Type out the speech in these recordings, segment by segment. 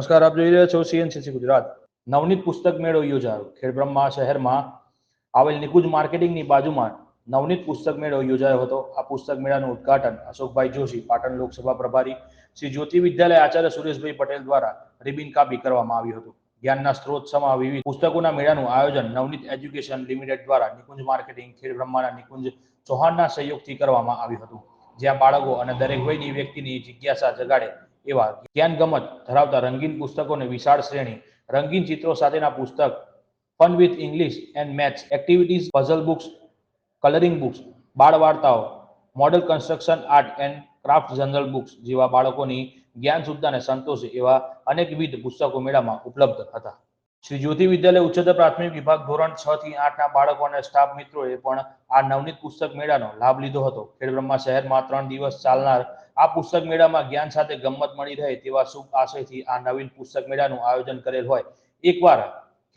નમસ્કાર, આપ જોઈ રહ્યા છો સીએનસીસી ગુજરાત. નવનીત પુસ્તક મેળો યોજાયો. ખેડબ્રહ્મા શહેરમાં આવેલ નિકુંજ માર્કેટિંગની બાજુમાં નવનીત પુસ્તક મેળો યોજાયો હતો. આ પુસ્તક મેળાનું ઉદ્ઘાટન અશોકભાઈ જોશી, પાટણ લોકસભા પ્રભારી, શ્રી જ્યોતિ વિદ્યાલય આચાર્ય સુરેશભાઈ પટેલ દ્વારા રિબિન કાપી કરવામાં આવ્યું હતું. જ્ઞાનના સ્ત્રોત સમા વિવિધ પુસ્તકોના મેળાનું આયોજન નવનીત એજ્યુકેશન લિમિટેડ દ્વારા નિકુંજ માર્કેટિંગ ખેડબ્રહ્માના નિકુંજ ચૌહાણના સહયોગથી કરવામાં આવ્યું હતું, જ્યાં બાળકો અને દરેક વયની વ્યક્તિની જિજ્ઞાસા જગાડે એવા જ્ઞાનગમત ધરાવતા રંગીન પુસ્તકોની વિશાળ શ્રેણી, રંગીન ચિત્રો સાથેના પુસ્તક, fun with English and maths activities, puzzle books, colouring books, બાળ વાર્તાઓ, model construction art and craft general books જેવા બાળકોની જ્ઞાન શુદ્ધતાને સંતોષે એવા અનેકવિધ પુસ્તકો મેળામાં ઉપલબ્ધ હતા. શ્રી જ્યોતિ વિદ્યાલય ઉચ્ચતર પ્રાથમિક વિભાગ ધોરણ 6 થી 8ના બાળકો અને સ્ટાફ મિત્રોએ પણ આ નવનીત પુસ્તક મેળાનો લાભ લીધો હતો. ખેડબ્રહ્મા શહેરમાં 3 દિવસ ચાલનાર આ પુસ્તક મેળામાં જ્ઞાન સાથે ગમ્મત મળી રહે તેવા શુભ આશયથી આ નવીન પુસ્તક મેળાનું આયોજન કરેલ હોય. એકવાર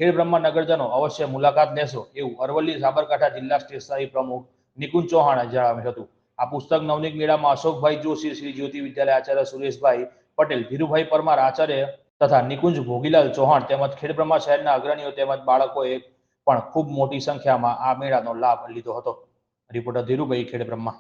ખેડબ્રહ્મા નગરજનો અવશ્ય મુલાકાત લેશો એવું અરવલ્લી સાબરકાંઠા જિલ્લા સ્ટેશનરી પ્રમુખ નિકુંજ ચૌહાણે જણાવ્યું હતું. આ પુસ્તક નવનીત મેળામાં અશોકભાઈ જોશી, શ્રી જ્યોતિ વિદ્યાલય આચાર્ય સુરેશભાઈ પટેલ, ધીરુભાઈ પરમાર આચાર્ય તથા નિકુંજ ભોગીલાલ ચૌહાણ તેમજ ખેડબ્રહ્મા શહેરના અગ્રણીઓ તેમજ બાળકોએ પણ ખૂબ મોટી સંખ્યામાં આ મેળાનો લાભ લીધો હતો. રિપોર્ટર ધીરુભાઈ, ખેડબ્રહ્મા.